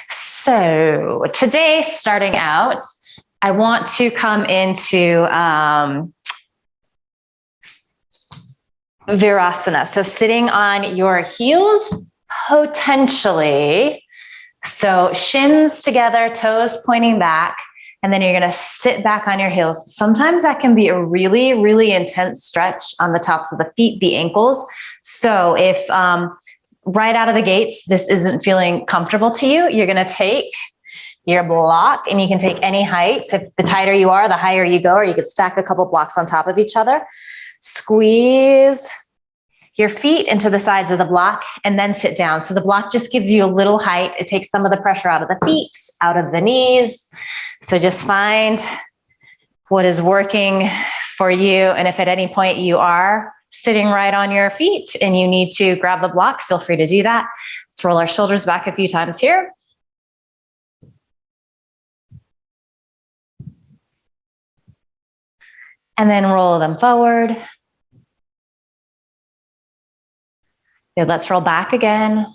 So today, starting out, I want to come into Virasana. So sitting on your heels, potentially. So shins together, toes pointing back, and then you're going to sit back on your heels. Sometimes that can be a really, really intense stretch on the tops of the feet, the ankles. So if right out of the gates, this isn't feeling comfortable to you, you're going to take your block, and you can take any height. So if the tighter you are, the higher you go, or you can stack a couple blocks on top of each other. Squeeze your feet into the sides of the block and then sit down. So the block just gives you a little height. It takes some of the pressure out of the feet, out of the knees. So just find what is working for you. And if at any point you are sitting right on your feet and you need to grab the block, feel free to do that. Let's roll our shoulders back a few times here. And then roll them forward. Good, let's roll back again.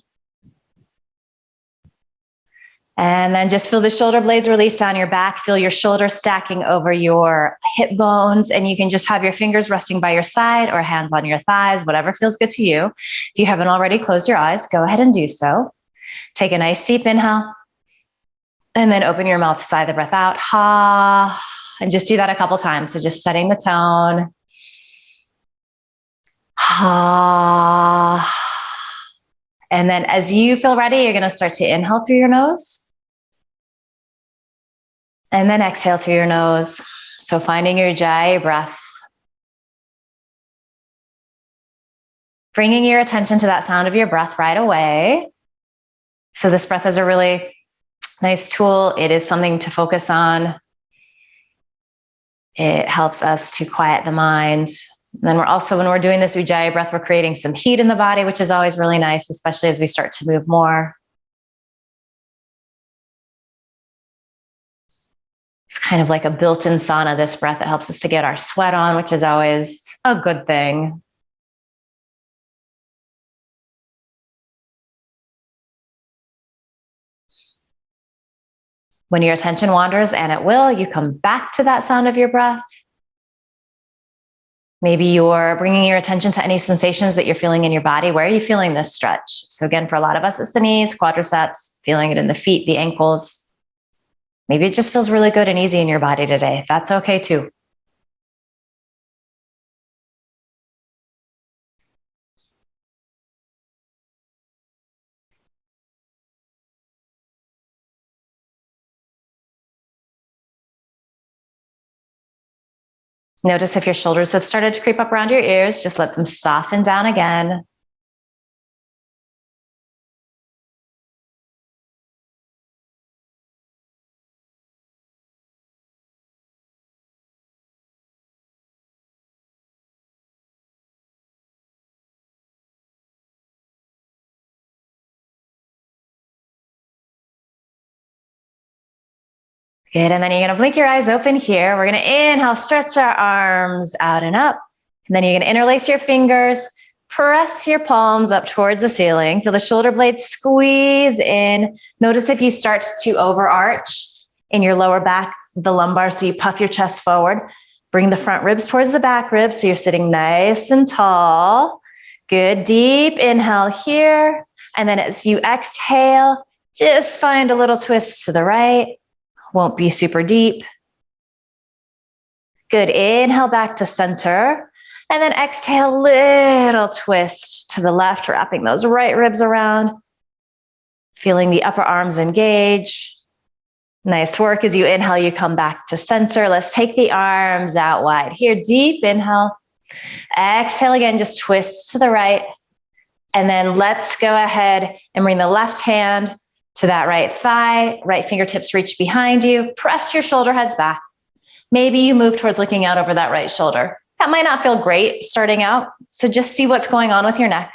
And then just feel the shoulder blades release down your back. Feel your shoulders stacking over your hip bones. And you can just have your fingers resting by your side or hands on your thighs, whatever feels good to you. If you haven't already closed your eyes, go ahead and do so. Take a nice deep inhale. And then open your mouth, sigh the breath out. Ha. And just do that a couple times. So just setting the tone. Ha. And then as you feel ready, you're going to start to inhale through your nose. And then exhale through your nose. So finding your Ujjayi breath. Bringing your attention to that sound of your breath right away. So this breath is a really nice tool. It is something to focus on. It helps us to quiet the mind. And then we're also, when we're doing this Ujjayi breath, we're creating some heat in the body, which is always really nice, especially as we start to move more. It's kind of like a built-in sauna, this breath. It helps us to get our sweat on, which is always a good thing. When your attention wanders, and it will, you come back to that sound of your breath. Maybe you're bringing your attention to any sensations that you're feeling in your body. Where are you feeling this stretch? So again, for a lot of us, it's the knees, quadriceps, feeling it in the feet, the ankles. Maybe it just feels really good and easy in your body today. That's okay too. Notice if your shoulders have started to creep up around your ears, just let them soften down again. Good, and then you're gonna blink your eyes open here. We're gonna inhale, stretch our arms out and up. And then you're gonna interlace your fingers, press your palms up towards the ceiling. Feel the shoulder blades squeeze in. Notice if you start to overarch in your lower back, the lumbar, so you puff your chest forward. Bring the front ribs towards the back ribs, so you're sitting nice and tall. Good, deep inhale here. And then as you exhale, just find a little twist to the right. Won't be super deep. Good, inhale back to center. And then exhale, little twist to the left, wrapping those right ribs around. Feeling the upper arms engage. Nice work. As you inhale, you come back to center. Let's take the arms out wide. Here, deep inhale. Exhale again, just twist to the right. And then let's go ahead and bring the left hand to that right thigh, right fingertips reach behind you. Press your shoulder heads back. Maybe you move towards looking out over that right shoulder. That might not feel great starting out. So just see what's going on with your neck.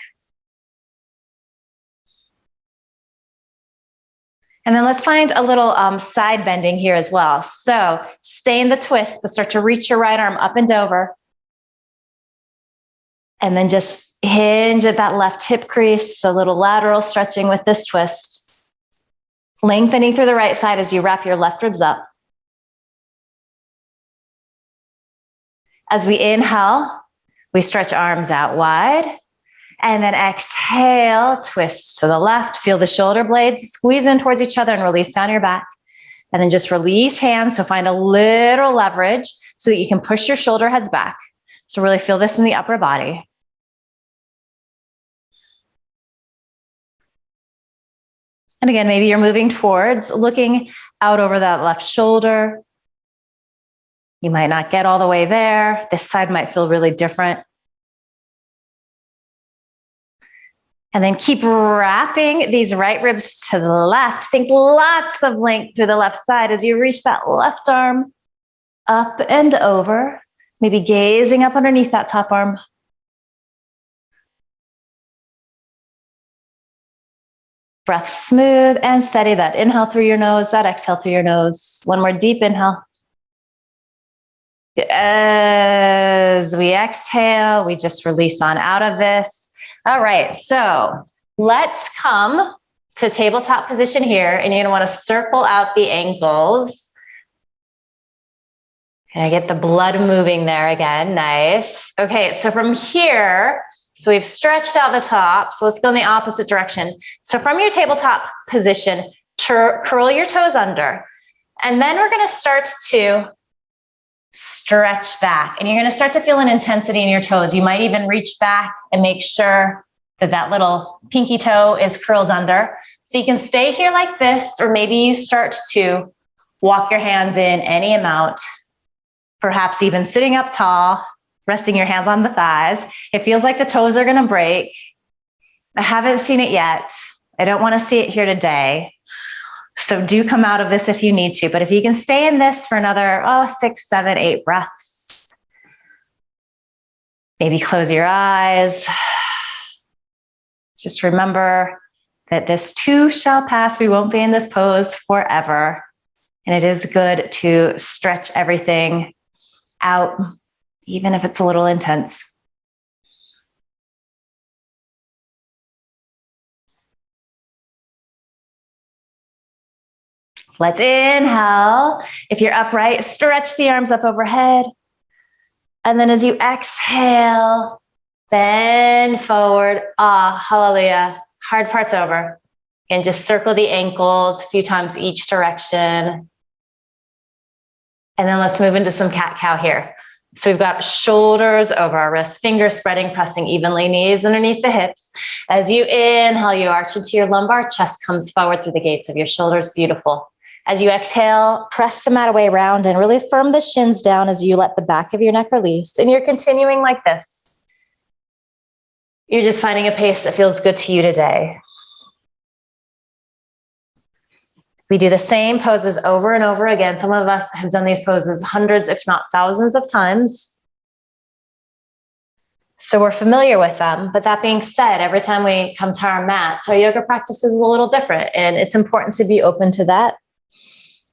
And then let's find a little side bending here as well. So stay in the twist, but start to reach your right arm up and over. And then just hinge at that left hip crease. A little lateral stretching with this twist. Lengthening through the right side as you wrap your left ribs up. As we inhale, we stretch arms out wide. And then exhale, twist to the left. Feel the shoulder blades squeeze in towards each other and release down your back. And then just release hands. So find a little leverage so that you can push your shoulder heads back. So really feel this in the upper body. And again, maybe you're moving towards looking out over that left shoulder. You might not get all the way there. This side might feel really different. And then keep wrapping these right ribs to the left. Think lots of length through the left side as you reach that left arm up and over. Maybe gazing up underneath that top arm. Breath smooth and steady. That inhale through your nose, that exhale through your nose. One more deep inhale. As we exhale, we just release on out of this. All right, so let's come to tabletop position here, and you're gonna wanna circle out the ankles. And I get the blood moving there again, nice. Okay, so from here, so we've stretched out the top, so let's go in the opposite direction. So from your tabletop position, curl your toes under, and then we're gonna start to stretch back, and you're going to start to feel an intensity in your toes. You might even reach back and make sure that that little pinky toe is curled under. So you can stay here like this, or maybe you start to walk your hands in any amount, perhaps even sitting up tall, resting your hands on the thighs. It feels like the toes are going to break. I haven't seen it yet. I don't want to see it here today. So do come out of this if you need to, but if you can stay in this for another 6, 7, 8 breaths, maybe close your eyes. Just remember that this too shall pass. We won't be in this pose forever. And it is good to stretch everything out, even if it's a little intense. Let's inhale. If you're upright, stretch the arms up overhead. And then as you exhale, bend forward. Hallelujah. Hard part's over. And just circle the ankles a few times each direction. And then let's move into some cat-cow here. So we've got shoulders over our wrists, fingers spreading, pressing evenly, knees underneath the hips. As you inhale, you arch into your lumbar, chest comes forward through the gates of your shoulders. Beautiful. As you exhale, press the mat away round and really firm the shins down as you let the back of your neck release. And you're continuing like this. You're just finding a pace that feels good to you today. We do the same poses over and over again. Some of us have done these poses hundreds, if not thousands of times. So we're familiar with them. But that being said, every time we come to our mats, our yoga practice is a little different. And it's important to be open to that,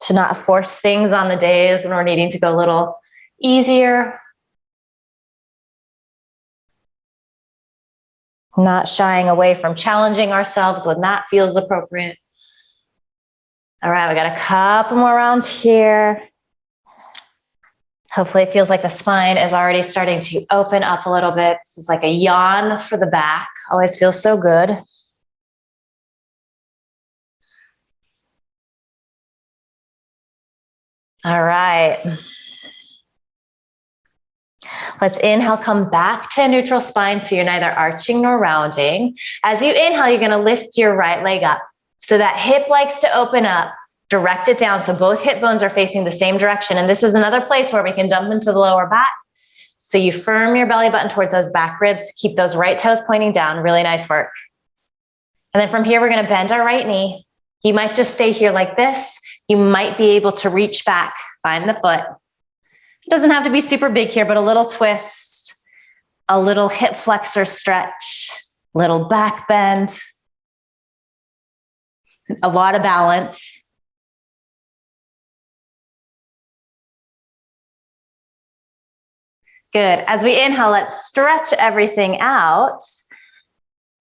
to not force things on the days when we're needing to go a little easier. Not shying away from challenging ourselves when that feels appropriate. All right, we got a couple more rounds here. Hopefully it feels like the spine is already starting to open up a little bit. This is like a yawn for the back. Always feels so good. All right. Let's inhale, come back to a neutral spine so you're neither arching nor rounding. As you inhale, you're going to lift your right leg up. So that hip likes to open up, direct it down. So both hip bones are facing the same direction. And this is another place where we can dump into the lower back. So you firm your belly button towards those back ribs. Keep those right toes pointing down. Really nice work. And then from here, we're going to bend our right knee. You might just stay here like this. You might be able to reach back, find the foot. It doesn't have to be super big here, but a little twist, a little hip flexor stretch, little back bend, a lot of balance. Good. As we inhale, let's stretch everything out.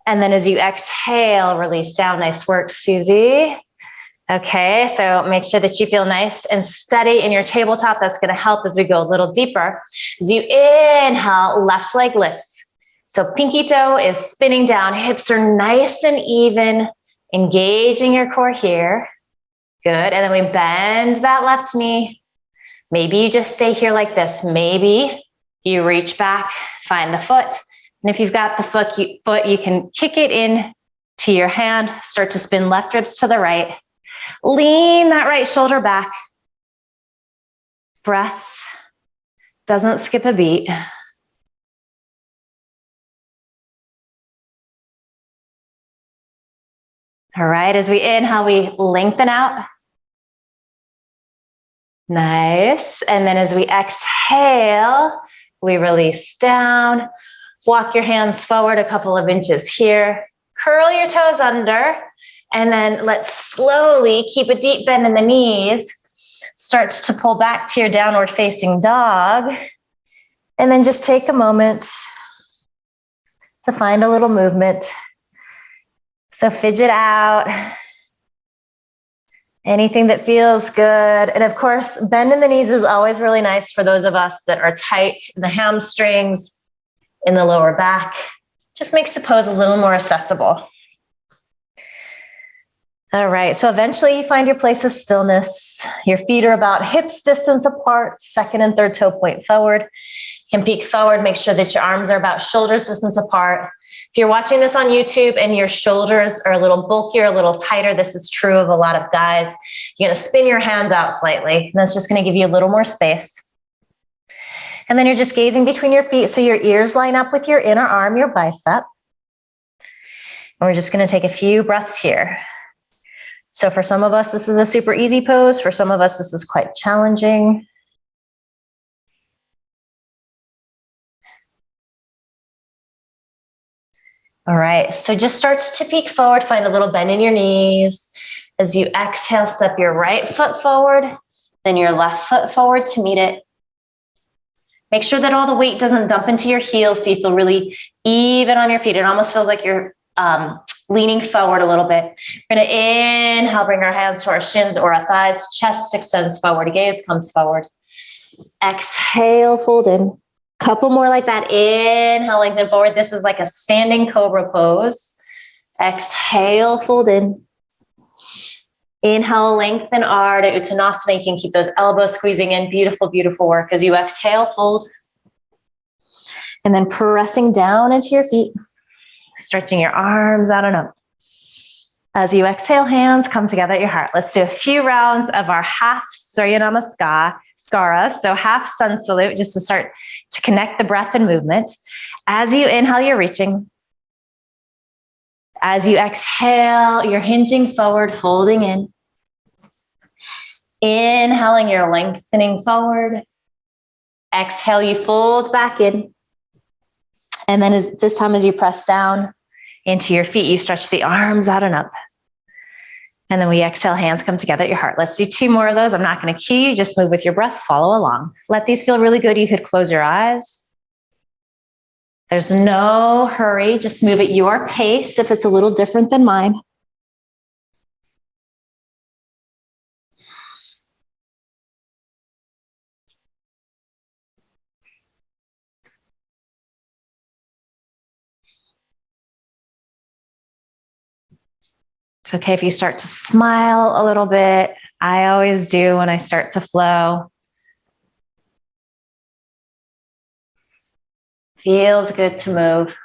And then as you exhale, release down. Nice work, Susie. Okay, so make sure that you feel nice and steady in your tabletop. That's going to help as we go a little deeper. As you inhale, left leg lifts. So pinky toe is spinning down, hips are nice and even, engaging your core here. Good, and then we bend that left knee. Maybe you just stay here like this. Maybe you reach back, find the foot. And if you've got the foot, you can kick it in to your hand, start to spin left ribs to the right. Lean that right shoulder back. Breath doesn't skip a beat. All right, as we inhale, we lengthen out. Nice. And then as we exhale, we release down. Walk your hands forward a couple of inches here. Curl your toes under. And then let's slowly keep a deep bend in the knees. Start to pull back to your downward facing dog. And then just take a moment to find a little movement. So fidget out. Anything that feels good. And of course, bend in the knees is always really nice for those of us that are tight in the hamstrings, in the lower back. Just makes the pose a little more accessible. All right, so eventually you find your place of stillness. Your feet are about hips distance apart, second and third toe point forward. You can peek forward, make sure that your arms are about shoulders distance apart. If you're watching this on YouTube and your shoulders are a little bulkier, a little tighter, this is true of a lot of guys. You're gonna spin your hands out slightly, and that's just gonna give you a little more space. And then you're just gazing between your feet so your ears line up with your inner arm, your bicep. And we're just gonna take a few breaths here. So for some of us, this is a super easy pose. For some of us, this is quite challenging. All right, so just start to peek forward, find a little bend in your knees. As you exhale, step your right foot forward, then your left foot forward to meet it. Make sure that all the weight doesn't dump into your heels so you feel really even on your feet. It almost feels like you're leaning forward a little bit. We're gonna inhale, bring our hands to our shins or our thighs, chest extends forward, gaze comes forward. Exhale, fold in. Couple more like that. Inhale, lengthen forward. This is like a standing Cobra pose. Exhale, fold in. Inhale, lengthen Ardha Uttanasana. You can keep those elbows squeezing in. Beautiful, beautiful work. As you exhale, fold. And then pressing down into your feet. Stretching your arms out and up. As you exhale, hands come together at your heart. Let's do a few rounds of our half Surya Namaskara. So half sun salute, just to start to connect the breath and movement. As you inhale, you're reaching. As you exhale, you're hinging forward, folding in. Inhaling, you're lengthening forward. Exhale, you fold back in. And then this time as you press down into your feet, you stretch the arms out and up. And then we exhale, hands come together at your heart. Let's do 2 more of those. I'm not going to cue you, just move with your breath, follow along. Let these feel really good. You could close your eyes. There's no hurry, just move at your pace if it's a little different than mine. It's okay if you start to smile a little bit. I always do when I start to flow. Feels good to move.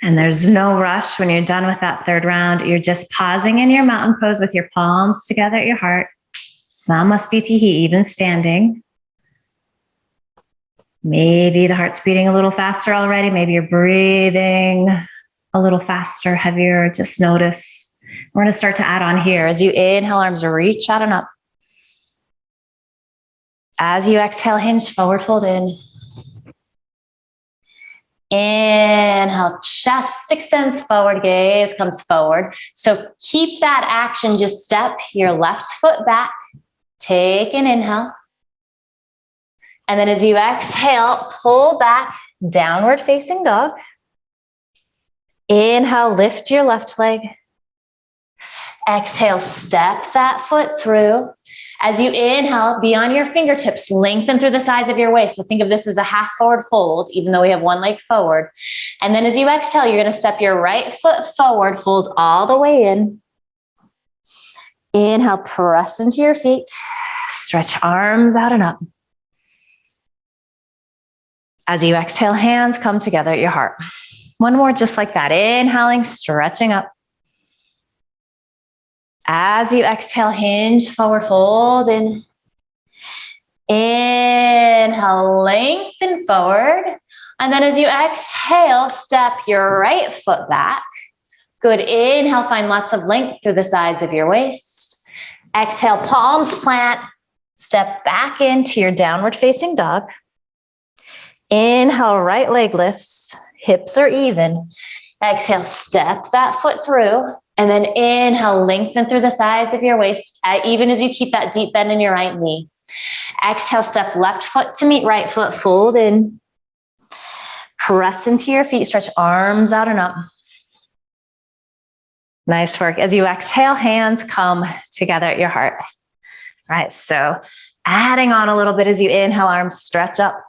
And there's no rush when you're done with that 3rd round. You're just pausing in your mountain pose with your palms together at your heart. Samastitihi, even standing. Maybe the heart's beating a little faster already. Maybe you're breathing a little faster, heavier. Just notice. We're going to start to add on here. As you inhale, arms reach out and up. As you exhale, hinge forward, fold in. Inhale, chest extends forward, gaze comes forward. So keep that action, just step your left foot back, take an inhale. And then as you exhale, pull back, downward facing dog. Inhale, lift your left leg. Exhale, step that foot through. As you inhale, be on your fingertips, lengthen through the sides of your waist. So think of this as a half forward fold, even though we have one leg forward. And then as you exhale, you're going to step your right foot forward, fold all the way in. Inhale, press into your feet, stretch arms out and up. As you exhale, hands come together at your heart. One more just like that. Inhaling, stretching up. As you exhale, hinge forward, fold in. Inhale, lengthen forward. And then as you exhale, step your right foot back. Good. Inhale, find lots of length through the sides of your waist. Exhale, palms plant. Step back into your downward facing dog. Inhale, right leg lifts. Hips are even. Exhale, step that foot through. And then inhale, lengthen through the sides of your waist, even as you keep that deep bend in your right knee. Exhale, step left foot to meet right foot, fold in. Press into your feet, stretch arms out and up. Nice work. As you exhale, hands come together at your heart. All right, so adding on a little bit as you inhale, arms stretch up.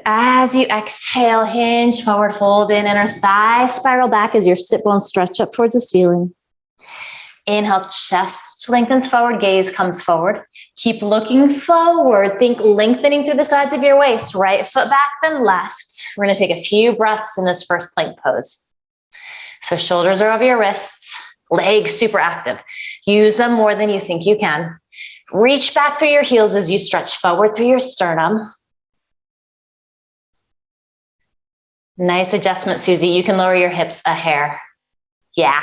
As you exhale, hinge forward, fold in, inner thigh, spiral back as your sit bones stretch up towards the ceiling. Inhale, chest lengthens forward, gaze comes forward. Keep looking forward. Think lengthening through the sides of your waist. Right foot back, then left. We're going to take a few breaths in this first plank pose. So shoulders are over your wrists, legs super active. Use them more than you think you can. Reach back through your heels as you stretch forward through your sternum. Nice adjustment, Susie. You can lower your hips a hair. Yeah.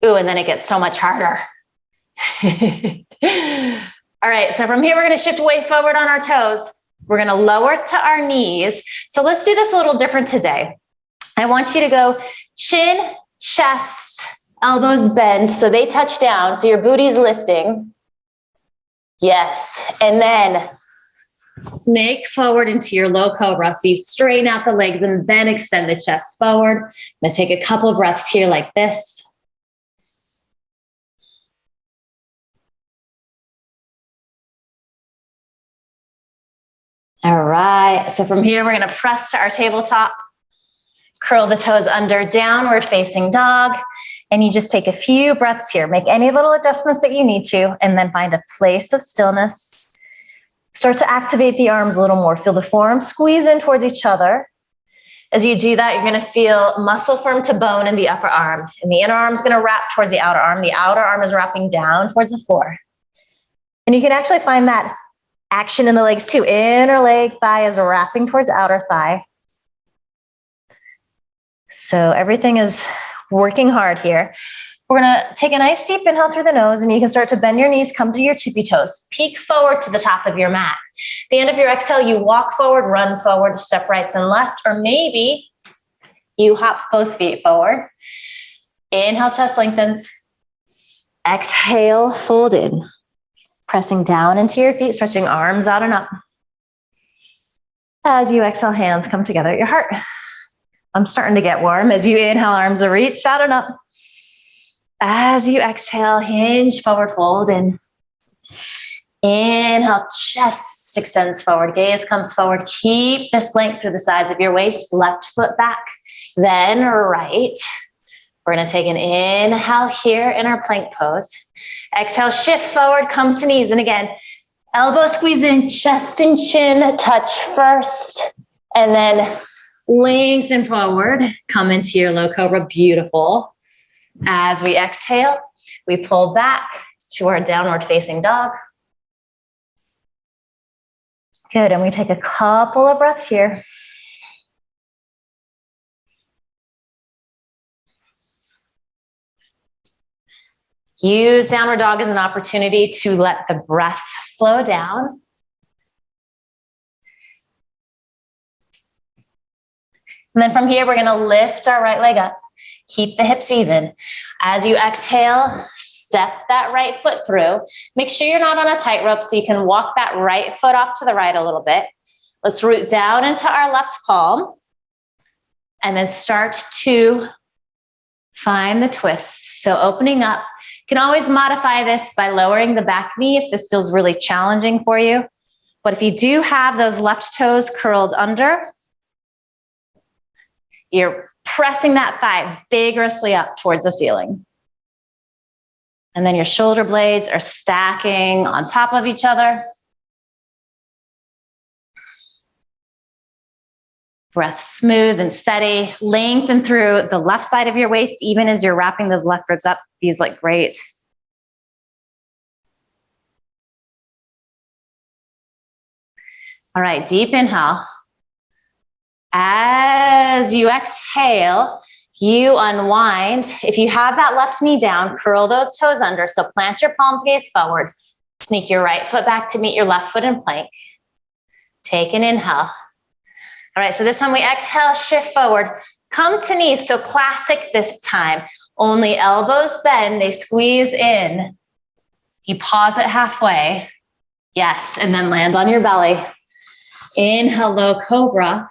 Ooh, and then it gets so much harder. All right, so from here, we're going to shift way forward on our toes. We're going to lower to our knees. So let's do this a little different today. I want you to go chin, chest, elbows bend so they touch down, so your booty's lifting. Yes, and then snake forward into your low cobra. So you straighten out the legs and then extend the chest forward. I'm going to take a couple of breaths here like this. All right. So from here, we're going to press to our tabletop. Curl the toes under, downward facing dog. And you just take a few breaths here. Make any little adjustments that you need to, and then find a place of stillness. Start to activate the arms a little more. Feel the forearms squeeze in towards each other. As you do that, you're going to feel muscle firm to bone in the upper arm. And the inner arm is going to wrap towards the outer arm. The outer arm is wrapping down towards the floor. And you can actually find that action in the legs too. Inner leg thigh is wrapping towards outer thigh. So everything is working hard here. We're going to take a nice deep inhale through the nose, and you can start to bend your knees, come to your tippy toes. Peek forward to the top of your mat. At the end of your exhale, you walk forward, run forward, step right, then left, or maybe you hop both feet forward. Inhale, chest lengthens. Exhale, fold in. Pressing down into your feet, stretching arms out and up. As you exhale, hands come together at your heart. I'm starting to get warm. As you inhale, arms are reached out and up. As you exhale, hinge forward, fold in. Inhale, chest extends forward, gaze comes forward. Keep this length through the sides of your waist, left foot back, then right. We're going to take an inhale here in our plank pose. Exhale, shift forward, come to knees. And again, elbow squeeze in, chest and chin touch first, and then lengthen forward, come into your low cobra. Beautiful. As we exhale, we pull back to our downward facing dog. Good, and we take a couple of breaths here. Use downward dog as an opportunity to let the breath slow down. And then from here, we're gonna lift our right leg up. Keep the hips even. As you exhale, step that right foot through. Make sure you're not on a tightrope so you can walk that right foot off to the right a little bit. Let's root down into our left palm and then start to find the twist. So opening up. You can always modify this by lowering the back knee if this feels really challenging for you. But if you do have those left toes curled under, you're pressing that thigh vigorously up towards the ceiling. And then your shoulder blades are stacking on top of each other. Breath smooth and steady. Lengthen through the left side of your waist, even as you're wrapping those left ribs up. These look great. All right, deep inhale. As you exhale, you unwind. If you have that left knee down, curl those toes under. So plant your palms, gaze forward. Sneak your right foot back to meet your left foot in plank. Take an inhale. All right, so this time we exhale, shift forward. Come to knees, so classic this time. Only elbows bend, they squeeze in. You pause it halfway. Yes, and then land on your belly. Inhale, low cobra.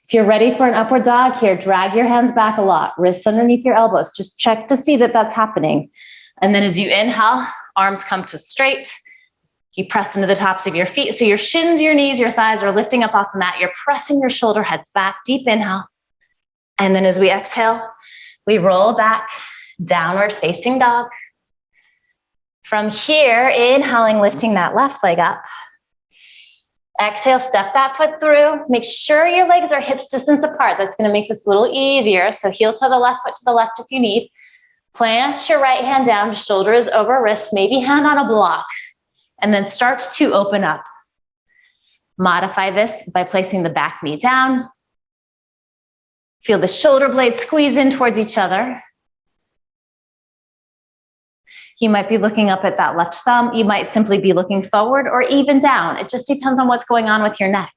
If you're ready for an upward dog here, drag your hands back a lot, wrists underneath your elbows. Just check to see that that's happening. And then as you inhale, arms come to straight. You press into the tops of your feet. So your shins, your knees, your thighs are lifting up off the mat. You're pressing your shoulder heads back, deep inhale. And then as we exhale, we roll back, downward facing dog. From here, inhaling, lifting that left leg up. Exhale, step that foot through. Make sure your legs are hips distance apart. That's going to make this a little easier. So heel to the left, foot to the left if you need. Plant your right hand down, shoulder is over wrist, maybe hand on a block. And then start to open up. Modify this by placing the back knee down. Feel the shoulder blades squeeze in towards each other. You might be looking up at that left thumb. You might simply be looking forward or even down. It just depends on what's going on with your neck.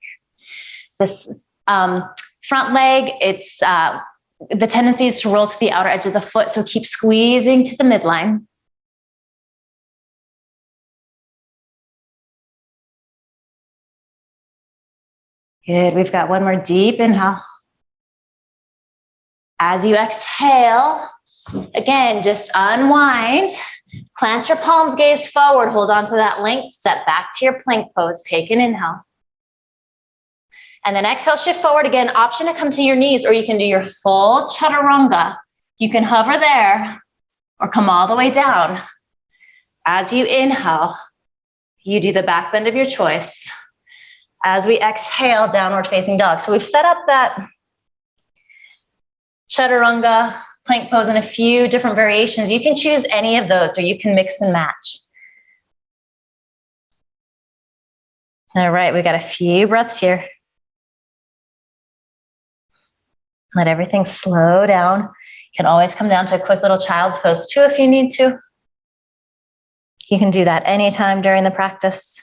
This front leg, it's the tendency is to roll to the outer edge of the foot, so keep squeezing to the midline. Good, we've got one more deep inhale. As you exhale, again, just unwind. Plant your palms, gaze forward, hold on to that length, step back to your plank pose, take an inhale. And then exhale, shift forward again, option to come to your knees, or you can do your full chaturanga. You can hover there or come all the way down. As you inhale, you do the back bend of your choice. As we exhale, downward facing dog. So we've set up that chaturanga, plank pose in a few different variations. You can choose any of those, or you can mix and match. All right, we got a few breaths here. Let everything slow down. You can always come down to a quick little child's pose too if you need to. You can do that anytime during the practice.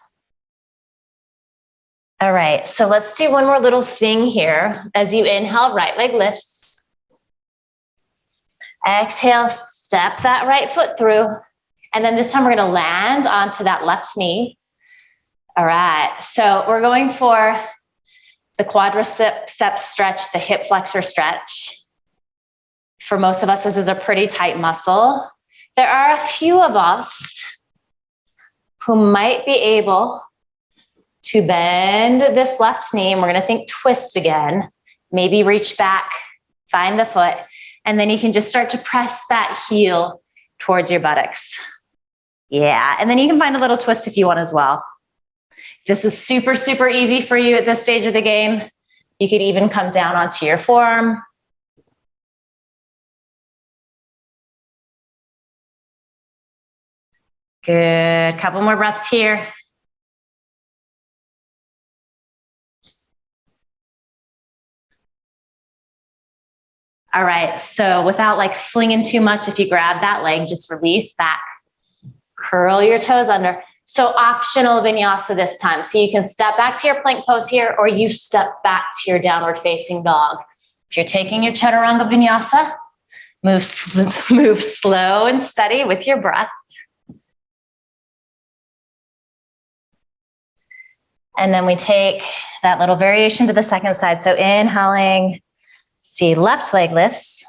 All right, so let's do one more little thing here. As you inhale, right leg lifts. Exhale, step that right foot through. And then this time we're gonna land onto that left knee. All right, so we're going for the quadriceps stretch, the hip flexor stretch. For most of us, this is a pretty tight muscle. There are a few of us who might be able to bend this left knee, and we're gonna think twist again. Maybe reach back, find the foot, and then you can just start to press that heel towards your buttocks. Yeah, and then you can find a little twist if you want as well. This is super, super easy for you at this stage of the game. You could even come down onto your forearm. Good, couple more breaths here. All right, so without like flinging too much, if you grab that leg, just release back. Curl your toes under. So optional vinyasa this time. So you can step back to your plank pose here, or you step back to your downward facing dog. If you're taking your chaturanga vinyasa, move slow and steady with your breath. And then we take that little variation to the second side. So inhaling, see left leg lifts.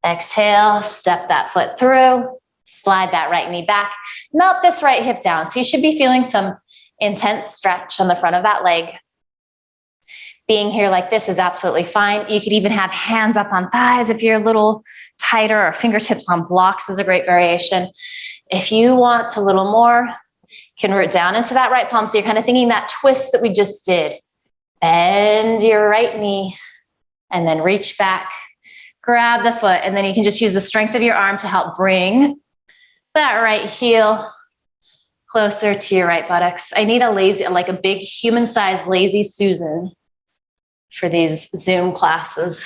Exhale, step that foot through, slide that right knee back, melt this right hip down. So you should be feeling some intense stretch on the front of that leg. Being here like this is absolutely fine. You could even have hands up on thighs if you're a little tighter, or fingertips on blocks is a great variation. If you want a little more, you can root down into that right palm. So you're kind of thinking that twist that we just did. Bend your right knee and then reach back, grab the foot, and then you can just use the strength of your arm to help bring that right heel closer to your right buttocks. I need like a big human-sized lazy Susan for these Zoom classes,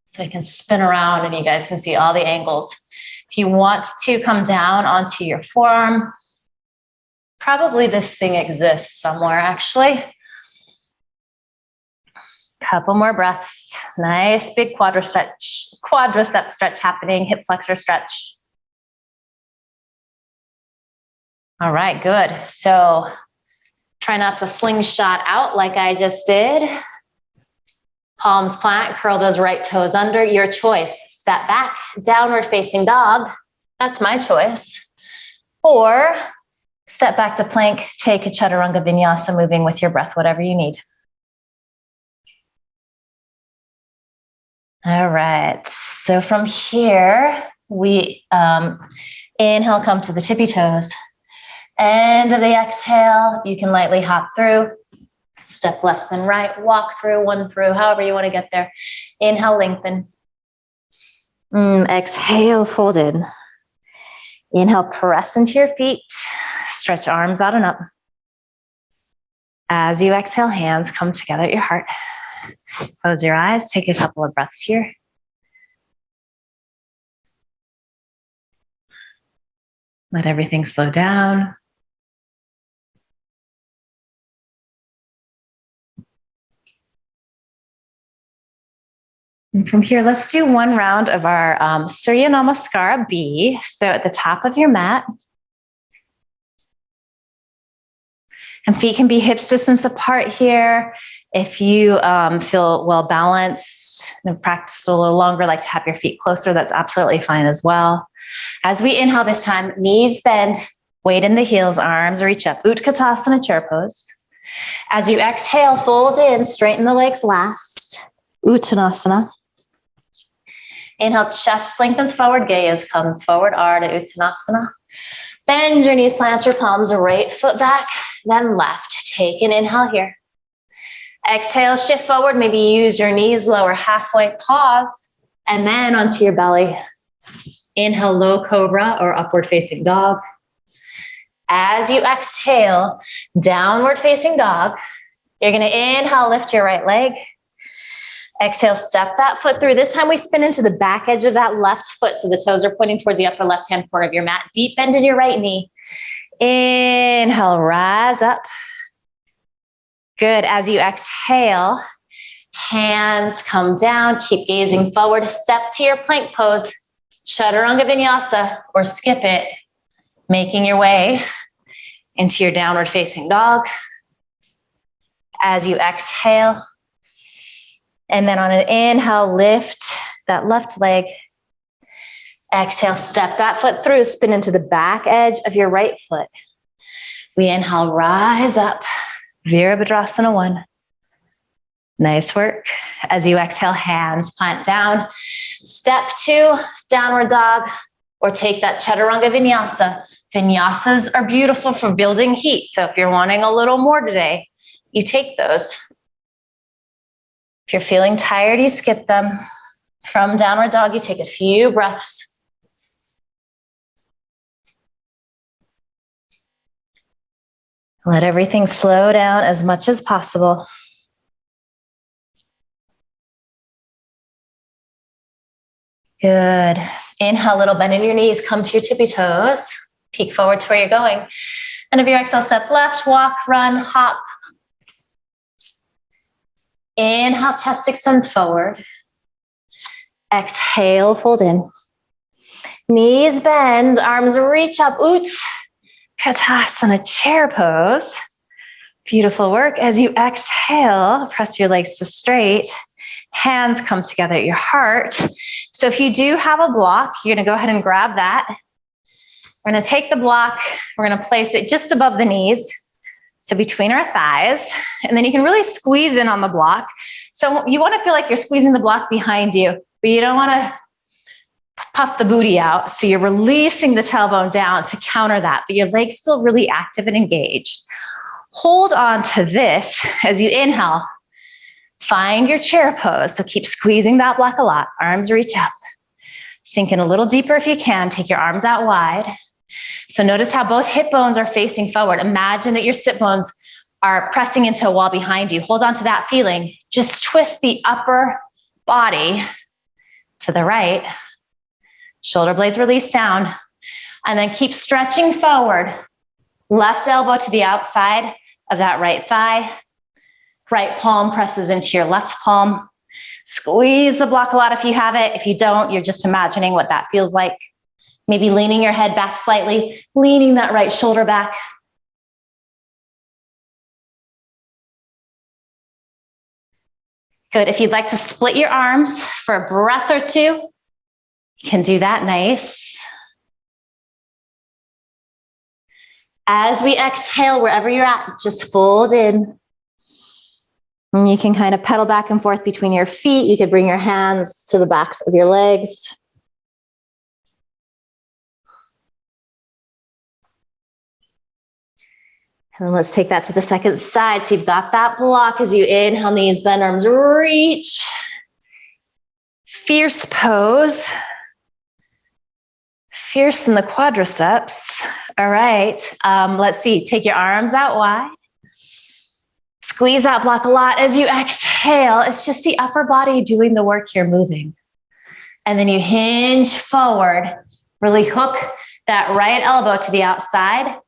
so I can spin around and you guys can see all the angles. If you want to come down onto your forearm, probably this thing exists somewhere actually. Couple more breaths. Nice big quadricep stretch happening, hip flexor stretch. All right, good. So try not to slingshot out like I just did. Palms plant, curl those right toes under, your choice. Step back, downward facing dog. That's my choice. Or step back to plank, take a chaturanga vinyasa, moving with your breath, whatever you need. All right, so from here, we inhale, come to the tippy toes. End of the exhale, you can lightly hop through. Step left and right, walk through, one through, however you want to get there. Inhale, lengthen. Exhale, fold in. Inhale, press into your feet. Stretch arms out and up. As you exhale, hands come together at your heart. Close your eyes, take a couple of breaths here. Let everything slow down. And from here, let's do one round of our Surya Namaskara B. So at the top of your mat, and feet can be hips distance apart here. If you feel well balanced and have practiced a little longer, like to have your feet closer, that's absolutely fine as well. As we inhale this time, knees bend, weight in the heels, arms reach up. Utkatasana, chair pose. As you exhale, fold in, straighten the legs last. Uttanasana. Inhale, chest lengthens forward, gaze comes forward, Ardha Uttanasana. Bend your knees, plant your palms, right foot back, then left. Take an inhale here. Exhale, shift forward, maybe use your knees lower halfway, pause, and then onto your belly. Inhale, low cobra or upward facing dog. As you exhale, downward facing dog, you're gonna inhale, lift your right leg. Exhale, step that foot through. This time we spin into the back edge of that left foot, so the toes are pointing towards the upper left-hand corner of your mat. Deep bend in your right knee. Inhale, rise up. Good. As you exhale, hands come down. Keep gazing forward. Step to your plank pose. Chaturanga vinyasa, or skip it. Making your way into your downward facing dog. As you exhale, and then on an inhale, lift that left leg. Exhale, step that foot through, spin into the back edge of your right foot. We inhale, rise up. Virasana 1. Nice work. As you exhale, hands plant down. Step 2, downward dog, or take that chaturanga vinyasa. Vinyasas are beautiful for building heat. So if you're wanting a little more today, you take those. If you're feeling tired, you skip them. From downward dog, you take a few breaths. Let everything slow down as much as possible. Good. Inhale, little bend in your knees, come to your tippy toes. Peek forward to where you're going. And if your exhale, step left, walk, run, hop. Inhale, chest extends forward. Exhale, fold in. Knees bend, arms reach up. Utkatasana, chair pose. Beautiful work. As you exhale, press your legs to straight. Hands come together at your heart. So if you do have a block, you're going to go ahead and grab that. We're going to take the block. We're going to place it just above the knees. So between our thighs. And then you can really squeeze in on the block. So you want to feel like you're squeezing the block behind you, but you don't want to puff the booty out. So you're releasing the tailbone down to counter that, but your legs feel really active and engaged. Hold on to this as you inhale. Find your chair pose. So keep squeezing that block a lot. Arms reach up. Sink in a little deeper if you can. Take your arms out wide. So notice how both hip bones are facing forward. Imagine that your sit bones are pressing into a wall behind you. Hold on to that feeling. Just twist the upper body to the right. Shoulder blades release down. And then keep stretching forward. Left elbow to the outside of that right thigh. Right palm presses into your left palm. Squeeze the block a lot if you have it. If you don't, you're just imagining what that feels like. Maybe leaning your head back slightly, leaning that right shoulder back. Good. If you'd like to split your arms for a breath or two, you can do that. Nice. As we exhale, wherever you're at, just fold in. And you can kind of pedal back and forth between your feet. You could bring your hands to the backs of your legs. And then let's take that to the second side. So you've got that block as you inhale, knees bend, arms reach. Fierce pose. Fierce in the quadriceps. All right. Let's see. Take your arms out wide. Squeeze that block a lot. As you exhale, it's just the upper body doing the work here, moving. And then you hinge forward. Really hook that right elbow to the outside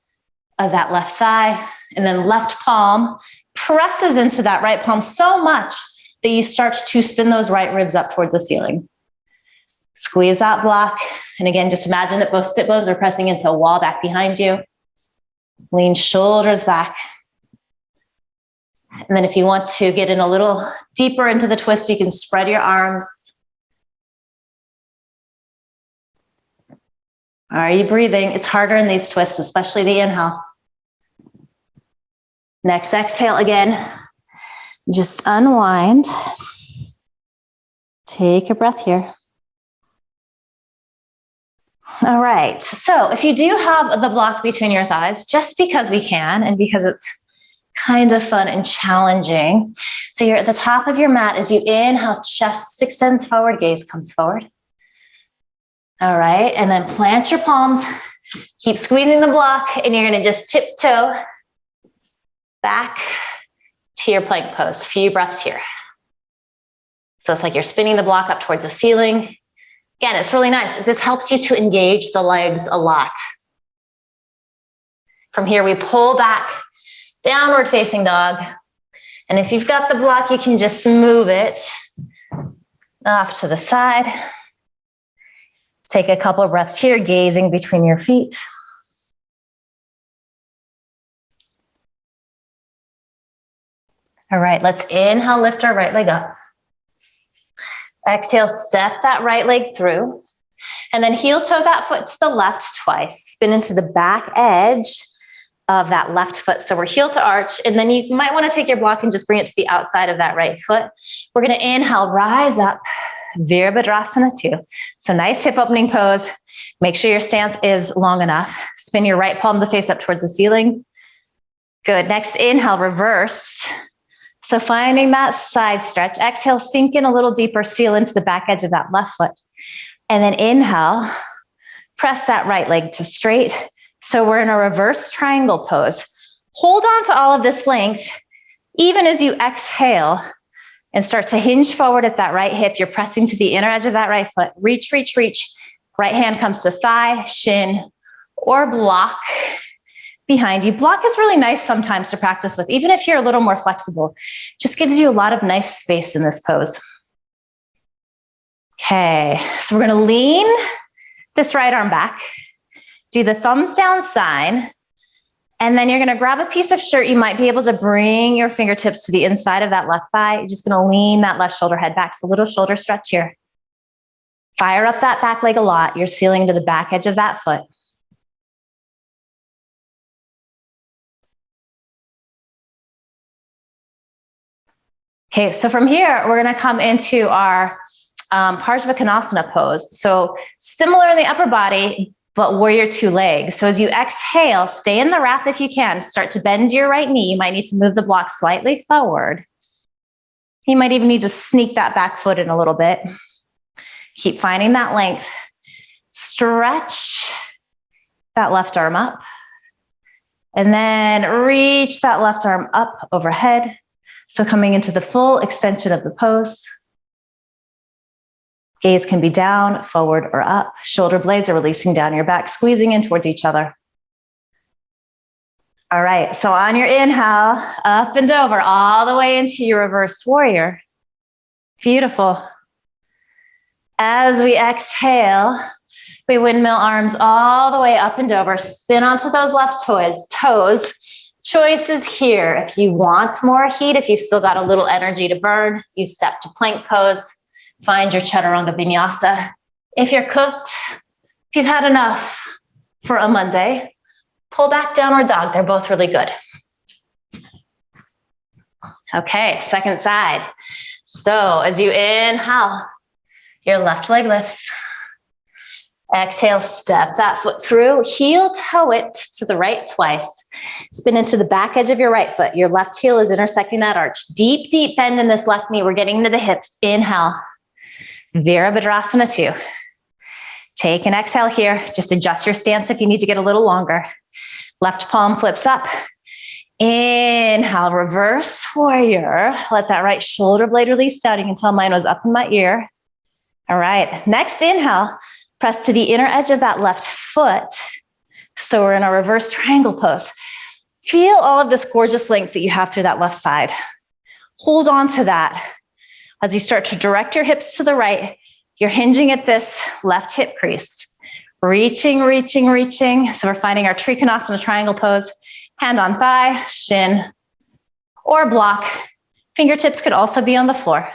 of that left thigh. And then left palm presses into that right palm so much that you start to spin those right ribs up towards the ceiling. Squeeze that block. And again, just imagine that both sit bones are pressing into a wall back behind you. Lean shoulders back. And then if you want to get in a little deeper into the twist, you can spread your arms. Are you breathing? It's harder in these twists, especially the inhale. Next exhale again. Just unwind. Take a breath here. All right. So if you do have the block between your thighs, just because we can and because it's kind of fun and challenging. So you're at the top of your mat as you inhale, chest extends forward, gaze comes forward. All right. And then plant your palms, keep squeezing the block, and you're going to just tiptoe back to your plank pose. Few breaths here. So it's like you're spinning the block up towards the ceiling. Again, it's really nice. This helps you to engage the legs a lot. From here, we pull back, downward facing dog. And if you've got the block, you can just move it off to the side. Take a couple of breaths here, gazing between your feet. All right, let's inhale, lift our right leg up. Exhale, step that right leg through. And then heel toe that foot to the left twice. Spin into the back edge of that left foot. So we're heel to arch. And then you might want to take your block and just bring it to the outside of that right foot. We're going to inhale, rise up. Virasana 2. So nice hip opening pose. Make sure your stance is long enough. Spin your right palm to face up towards the ceiling. Good. Next, inhale, reverse. So finding that side stretch. Exhale, sink in a little deeper, seal into the back edge of that left foot. And then inhale, press that right leg to straight. So we're in a reverse triangle pose. Hold on to all of this length, even as you exhale and start to hinge forward at that right hip. You're pressing to the inner edge of that right foot. Reach, reach, reach. Right hand comes to thigh, shin, or block. behind you. Block is really nice sometimes to practice with, even if you're a little more flexible. Just gives you a lot of nice space in this pose. Okay, so we're gonna lean this right arm back, do the thumbs down sign, and then you're gonna grab a piece of shirt. You might be able to bring your fingertips to the inside of that left thigh. You're just gonna lean that left shoulder head back. So a little shoulder stretch here. Fire up that back leg a lot. You're sealing to the back edge of that foot. Okay, so from here, we're gonna come into our Parshva Kanasana pose. So similar in the upper body, but warrior two legs. So as you exhale, stay in the wrap if you can. Start to bend your right knee. You might need to move the block slightly forward. You might even need to sneak that back foot in a little bit. Keep finding that length. Stretch that left arm up. And then reach that left arm up overhead. So coming into the full extension of the pose. Gaze can be down, forward, or up. Shoulder blades are releasing down your back, squeezing in towards each other. All right, so on your inhale, up and over, all the way into your reverse warrior. Beautiful. As we exhale, we windmill arms all the way up and over, spin onto those left toes. Choices here. If you want more heat, if you've still got a little energy to burn, you step to plank pose. Find your chaturanga vinyasa. If you're cooked, if you've had enough for a Monday, pull back downward dog. They're both really good. Okay, second side. So as you inhale, your left leg lifts. Exhale, step that foot through, heel toe it to the right twice. Spin into the back edge of your right foot. Your left heel is intersecting that arch. Deep, deep bend in this left knee. We're getting into the hips. Inhale. Virasana 2. Take an exhale here. Just adjust your stance if you need to get a little longer. Left palm flips up. Inhale, reverse warrior. Let that right shoulder blade release down. You can tell mine was up in my ear. All right, next inhale. Press to the inner edge of that left foot. So we're in a reverse triangle pose. Feel all of this gorgeous length that you have through that left side. Hold on to that. As you start to direct your hips to the right, you're hinging at this left hip crease. Reaching, reaching, reaching. So we're finding our Trikonasana triangle pose. Hand on thigh, shin, or block. Fingertips could also be on the floor.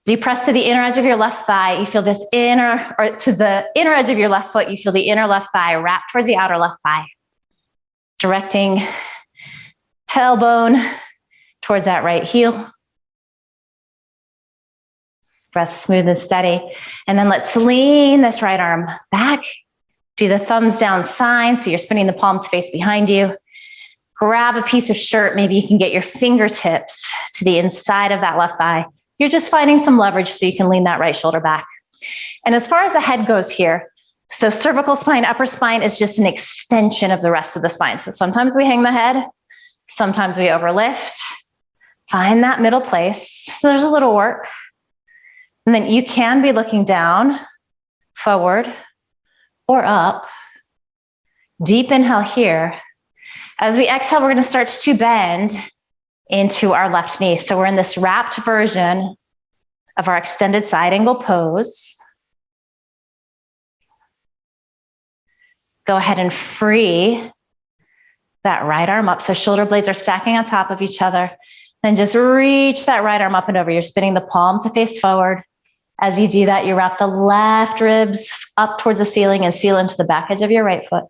As you press to the inner edge of your left thigh, you feel this to the inner edge of your left foot, you feel the inner left thigh wrap towards the outer left thigh. Directing tailbone towards that right heel. Breath smooth and steady. And then let's lean this right arm back. Do the thumbs down sign. So you're spinning the palm to face behind you. Grab a piece of shirt. Maybe you can get your fingertips to the inside of that left thigh. You're just finding some leverage so you can lean that right shoulder back. And as far as the head goes here, so cervical spine, upper spine is just an extension of the rest of the spine. So sometimes we hang the head, sometimes we overlift. Find that middle place. So there's a little work. And then you can be looking down, forward, or up. Deep inhale here. As we exhale, we're going to start to bend into our left knee. So we're in this wrapped version of our extended side angle pose. Go ahead and free that right arm up. So shoulder blades are stacking on top of each other. Then just reach that right arm up and over. You're spinning the palm to face forward. As you do that, you wrap the left ribs up towards the ceiling and seal into the back edge of your right foot.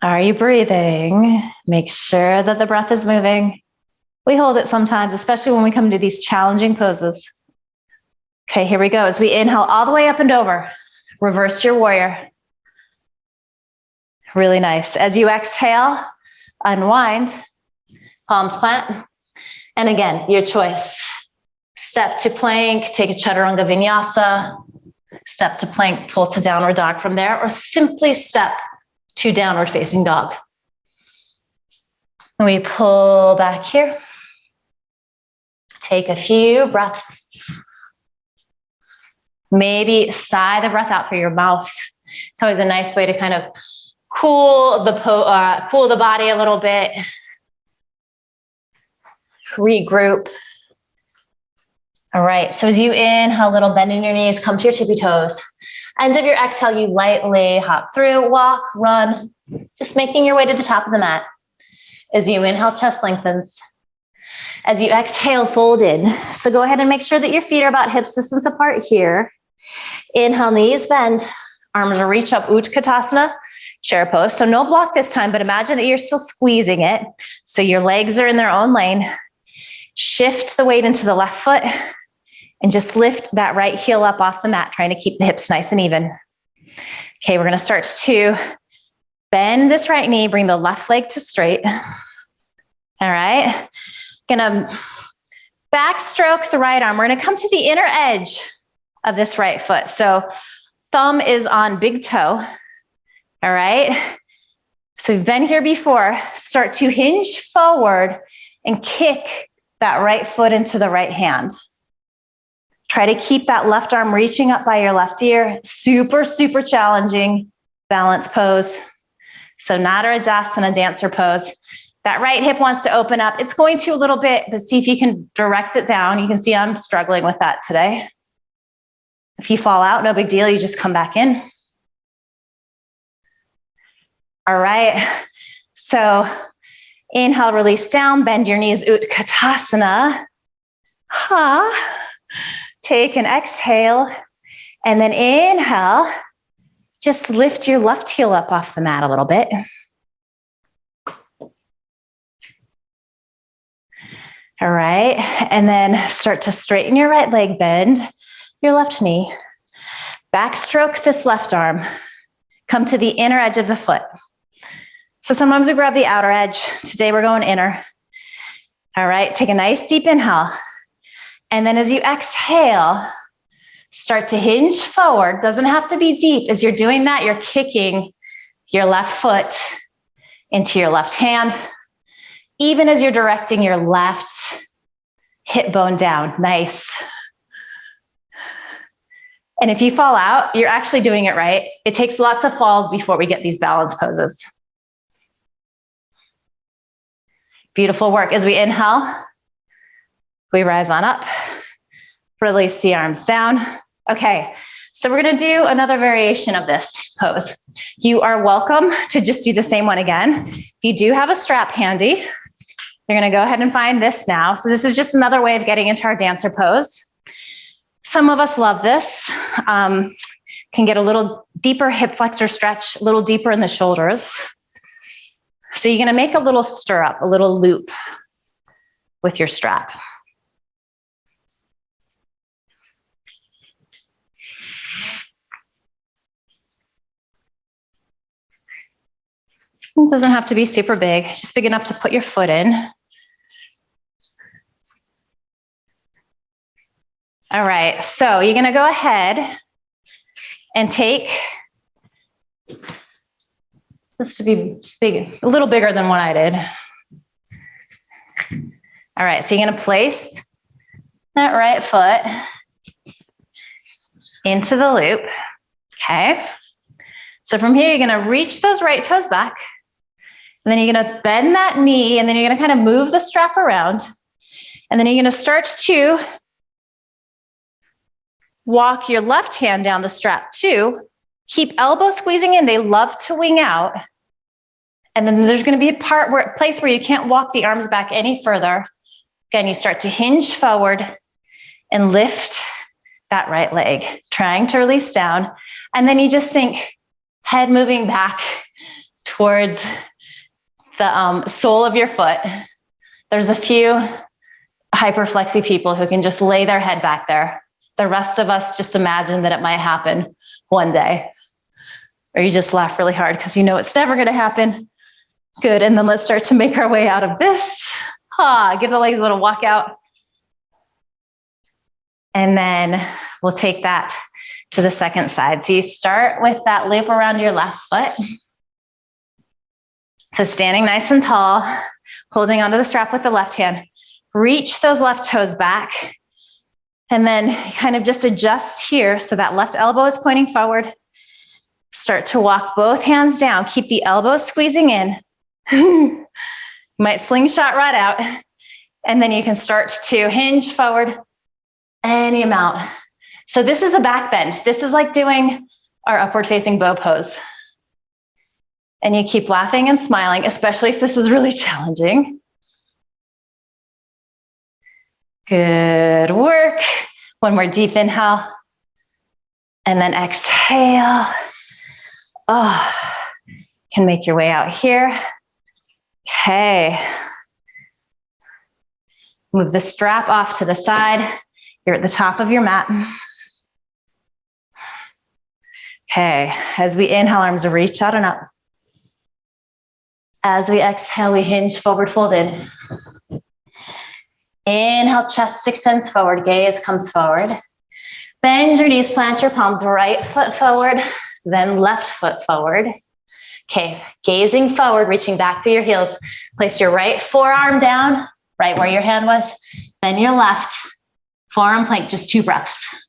Are you breathing? Make sure that the breath is moving. We hold it sometimes, especially when we come to these challenging poses. Okay, here we go. As we inhale all the way up and over, reverse your warrior. Really nice. As you exhale, unwind, palms plant. And again, your choice. Step to plank, take a chaturanga vinyasa. Step to plank, pull to downward dog from there, or simply step to downward facing dog. And we pull back here. Take a few breaths. Maybe sigh the breath out through your mouth. It's always a nice way to kind of cool the body a little bit. Regroup. All right, so as you inhale, little bend in your knees, come to your tippy toes. End of your exhale, you lightly hop through, walk, run, just making your way to the top of the mat. As you inhale, chest lengthens. As you exhale, fold in. So go ahead and make sure that your feet are about hips distance apart here. Inhale, knees bend, arms reach up, Utkatasana, chair pose. So no block this time, but imagine that you're still squeezing it. So your legs are in their own lane. Shift the weight into the left foot and just lift that right heel up off the mat, trying to keep the hips nice and even. Okay, we're gonna start to bend this right knee, bring the left leg to straight. All right, gonna backstroke the right arm. We're gonna come to the inner edge of this right foot. So thumb is on big toe. All right, so we've been here before. Start to hinge forward and kick that right foot into the right hand. Try to keep that left arm reaching up by your left ear. Super, super challenging balance pose. So natarajasana, dancer pose. That right hip wants to open up. It's going to a little bit, but see if you can direct it down. You can see I'm struggling with that today. If you fall out, no big deal. You just come back in. All right. So inhale, release down, bend your knees, Utkatasana. Take an exhale, and then inhale, just lift your left heel up off the mat a little bit. All right, and then start to straighten your right leg, bend your left knee. Backstroke this left arm. Come to the inner edge of the foot. So sometimes we grab the outer edge. Today we're going inner. All right, take a nice deep inhale. And then as you exhale, start to hinge forward. Doesn't have to be deep. As you're doing that, you're kicking your left foot into your left hand, even as you're directing your left hip bone down. Nice. And if you fall out, you're actually doing it right. It takes lots of falls before we get these balance poses. Beautiful work. As we inhale, we rise on up, release the arms down. Okay, so we're gonna do another variation of this pose. You are welcome to just do the same one again. If you do have a strap handy, you're gonna go ahead and find this now. So this is just another way of getting into our dancer pose. Some of us love this. Can get a little deeper hip flexor stretch, a little deeper in the shoulders. So you're gonna make a little stirrup, a little loop with your strap. It doesn't have to be super big, just big enough to put your foot in. All right, so you're gonna go ahead and take, this to be big, a little bigger than what I did. All right, so you're gonna place that right foot into the loop, okay? So from here, you're gonna reach those right toes back, and then you're gonna bend that knee, and then you're gonna kind of move the strap around, and then you're gonna start to walk your left hand down the strap too. Keep elbow squeezing in. They love to wing out. And then there's going to be a place where you can't walk the arms back any further. Again, you start to hinge forward and lift that right leg, trying to release down. And then you just think head moving back towards the sole of your foot. There's a few hyperflexy people who can just lay their head back there. The rest of us just imagine that it might happen one day. Or you just laugh really hard because you know it's never going to happen. Good. And then let's start to make our way out of this. Give the legs a little walk out. And then we'll take that to the second side. So you start with that loop around your left foot. So standing nice and tall, holding onto the strap with the left hand. Reach those left toes back. And then kind of just adjust here so that left elbow is pointing forward. Start to walk both hands down. Keep the elbows squeezing in. You might slingshot right out. And then you can start to hinge forward any amount. So this is a back bend. This is like doing our upward facing bow pose. And you keep laughing and smiling, especially if this is really challenging. Good work. One more deep inhale. And then exhale. Oh, can make your way out here. Okay. Move the strap off to the side. You're at the top of your mat. Okay, as we inhale, arms reach out and up. As we exhale, we hinge forward, fold in. Inhale, chest extends forward, gaze comes forward. Bend your knees, plant your palms, right foot forward, then left foot forward. Okay, gazing forward, reaching back through your heels. Place your right forearm down, right where your hand was, then your left. Forearm plank, just 2 breaths.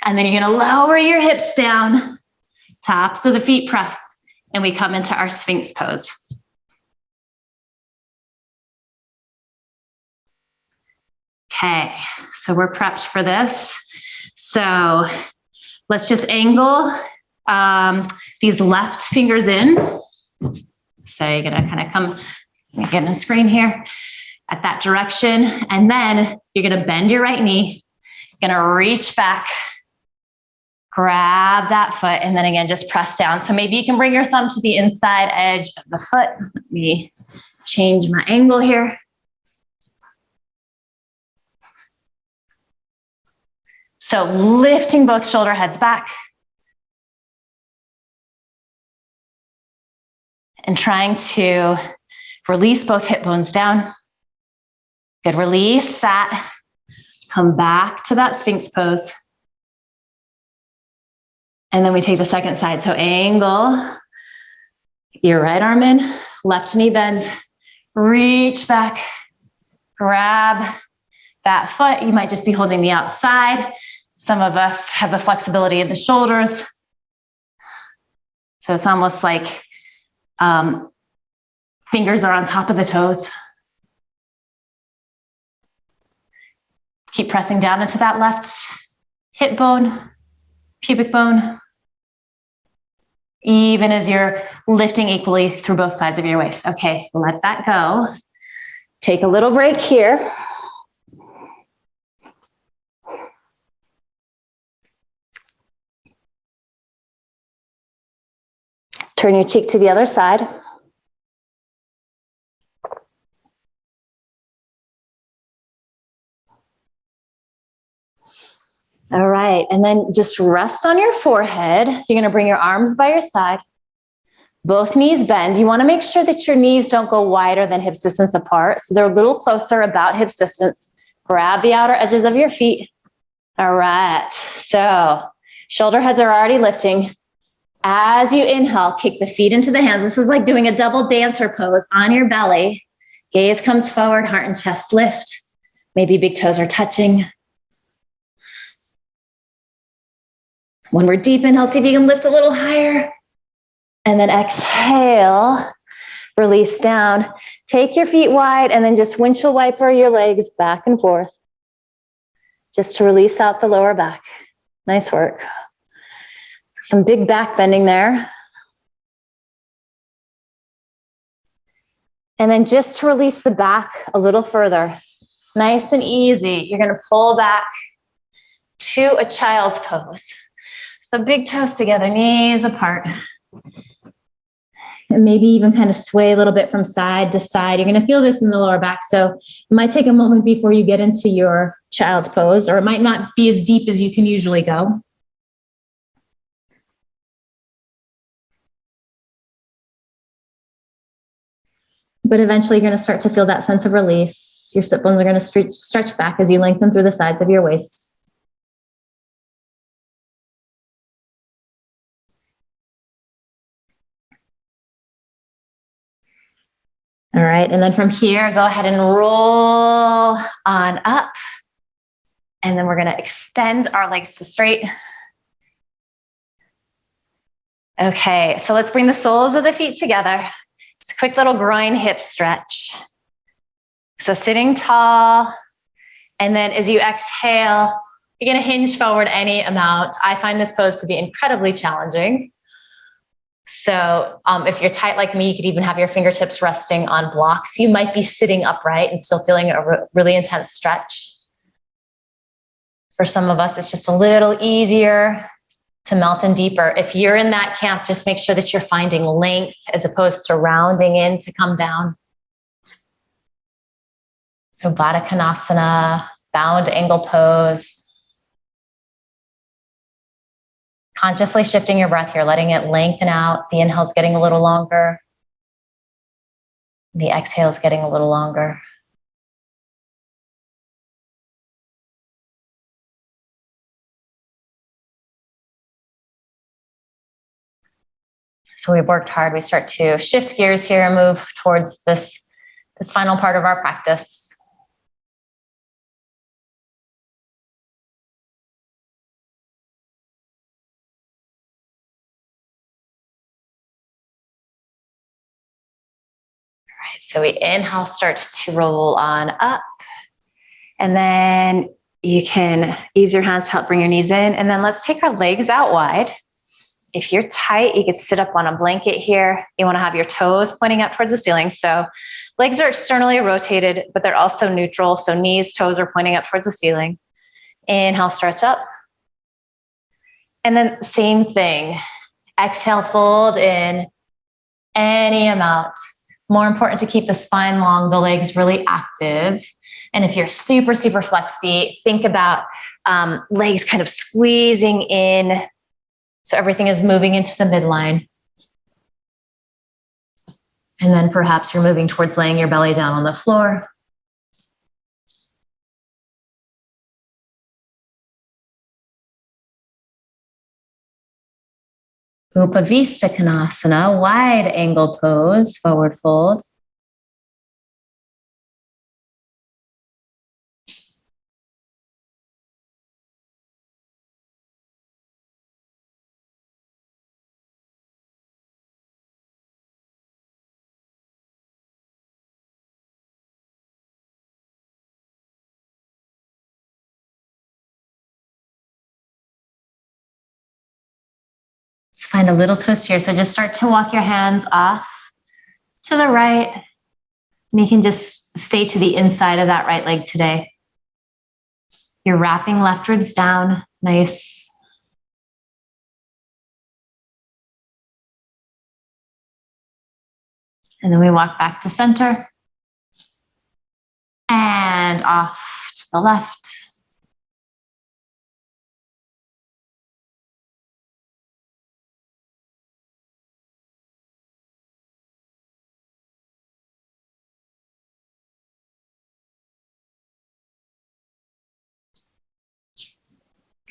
And then you're gonna lower your hips down, tops of the feet press, and we come into our Sphinx pose. Okay, so we're prepped for this. So let's just angle these left fingers in. So you're gonna kind of come, get in the screen here, at that direction. And then you're gonna bend your right knee. You're gonna reach back, grab that foot, and then again, just press down. So maybe you can bring your thumb to the inside edge of the foot. Let me change my angle here. So lifting both shoulder heads back. And trying to release both hip bones down. Good, release that. Come back to that Sphinx pose. And then we take the second side. So angle your right arm in, left knee bends, reach back, grab that foot. You might just be holding the outside. Some of us have the flexibility in the shoulders. So it's almost like fingers are on top of the toes. Keep pressing down into that left hip bone, pubic bone, even as you're lifting equally through both sides of your waist. Okay, let that go. Take a little break here. Turn your cheek to the other side. All right, and then just rest on your forehead. You're gonna bring your arms by your side. Both knees bend. You wanna make sure that your knees don't go wider than hips distance apart. So they're a little closer, about hips distance. Grab the outer edges of your feet. All right, so shoulder heads are already lifting. As you inhale, kick the feet into the hands. This is like doing a double dancer pose on your belly. Gaze comes forward, heart and chest lift. Maybe big toes are touching. When we're deep, inhale, see if you can lift a little higher. And then exhale, release down. Take your feet wide and then just windshield wiper your legs back and forth. Just to release out the lower back. Nice work. Some big back bending there. And then just to release the back a little further. Nice and easy. You're going to pull back to a child's pose. So big toes together, knees apart. And maybe even kind of sway a little bit from side to side. You're going to feel this in the lower back. So it might take a moment before you get into your child's pose, or it might not be as deep as you can usually go. But eventually you're going to start to feel that sense of release. Your sit bones are going to stretch back as you lengthen through the sides of your waist. All right, and then from here, go ahead and roll on up. And then we're going to extend our legs to straight. Okay, so let's bring the soles of the feet together. It's a quick little groin hip stretch. So sitting tall, and then as you exhale, you're going to hinge forward any amount. I find this pose to be incredibly challenging. So if you're tight like me, you could even have your fingertips resting on blocks. You might be sitting upright and still feeling a really intense stretch. For some of us, it's just a little easier to melt in deeper. If you're in that camp, just make sure that you're finding length as opposed to rounding in to come down. So Vadakanasana, bound angle pose. Consciously shifting your breath here, letting it lengthen out. The inhale's getting a little longer. The exhale is getting a little longer. So we've worked hard. We start to shift gears here and move towards this final part of our practice. All right, so we inhale, start to roll on up. And then you can use your hands to help bring your knees in. And then let's take our legs out wide. If you're tight, you could sit up on a blanket here. You want to have your toes pointing up towards the ceiling. So legs are externally rotated, but they're also neutral. So knees, toes are pointing up towards the ceiling. Inhale, stretch up. And then same thing. Exhale, fold in any amount. More important to keep the spine long, the legs really active. And if you're super, super flexy, think about legs kind of squeezing in so everything is moving into the midline. And then perhaps you're moving towards laying your belly down on the floor. Utkatasana, wide angle pose, forward fold. Just find a little twist here. So just start to walk your hands off to the right. And you can just stay to the inside of that right leg today. You're wrapping left ribs down. Nice. And then we walk back to center. And off to the left.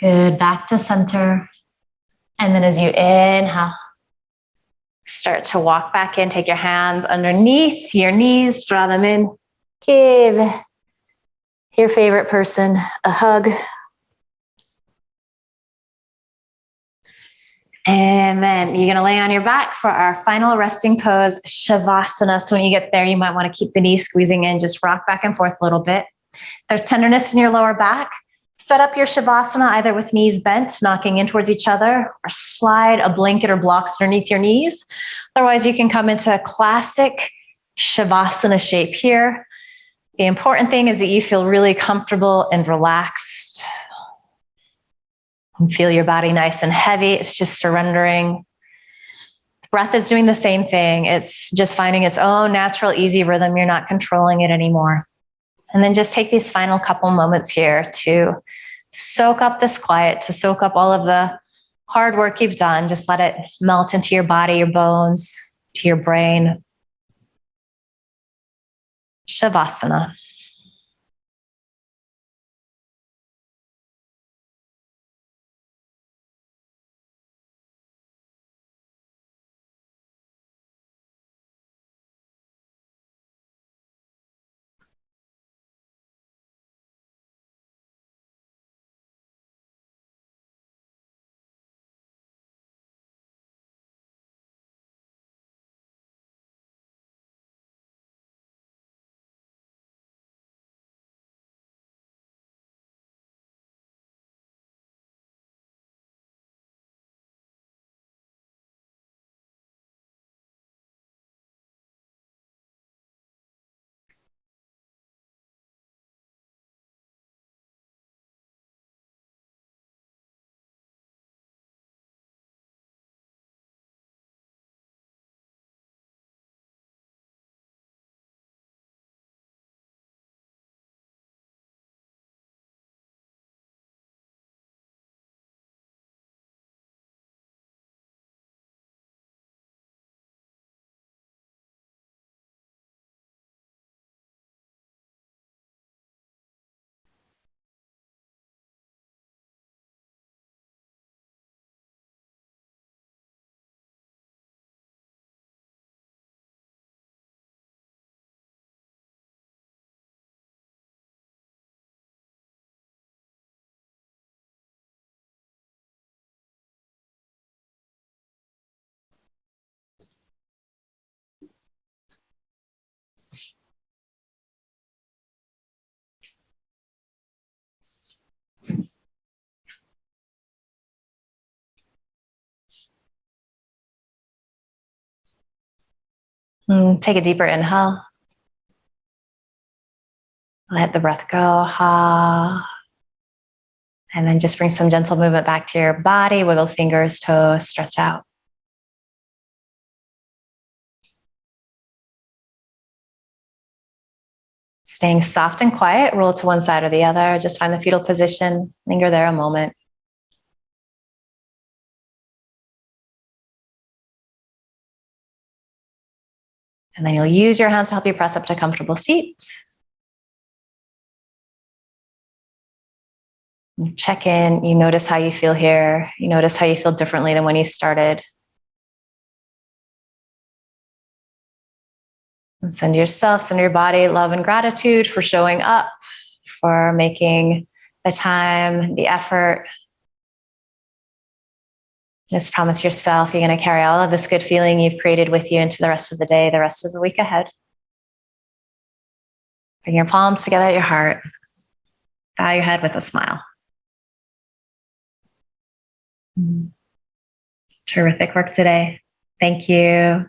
Good, back to center. And then as you inhale, start to walk back in, take your hands underneath your knees, draw them in. Give your favorite person a hug. And then you're gonna lay on your back for our final resting pose, Shavasana. So when you get there, you might wanna keep the knees squeezing in, just rock back and forth a little bit. There's tenderness in your lower back. Set up your Shavasana either with knees bent, knocking in towards each other, or slide a blanket or blocks underneath your knees. Otherwise, you can come into a classic Shavasana shape here. The important thing is that you feel really comfortable and relaxed. And feel your body nice and heavy. It's just surrendering. The breath is doing the same thing. It's just finding its own natural, easy rhythm. You're not controlling it anymore. And then just take these final couple moments here to soak up this quiet, to soak up all of the hard work you've done. Just let it melt into your body, your bones, to your brain. Shavasana. Take a deeper inhale. Let the breath go. Ha. And then just bring some gentle movement back to your body. Wiggle fingers, toes, stretch out. Staying soft and quiet, roll to one side or the other. Just find the fetal position. Linger there a moment. And then you'll use your hands to help you press up to a comfortable seat. Check in. You notice how you feel here. You notice how you feel differently than when you started. And send yourself, send your body love and gratitude for showing up, for making the time, the effort. Just promise yourself you're going to carry all of this good feeling you've created with you into the rest of the day, the rest of the week ahead. Bring your palms together at your heart. Bow your head with a smile. Terrific work today. Thank you.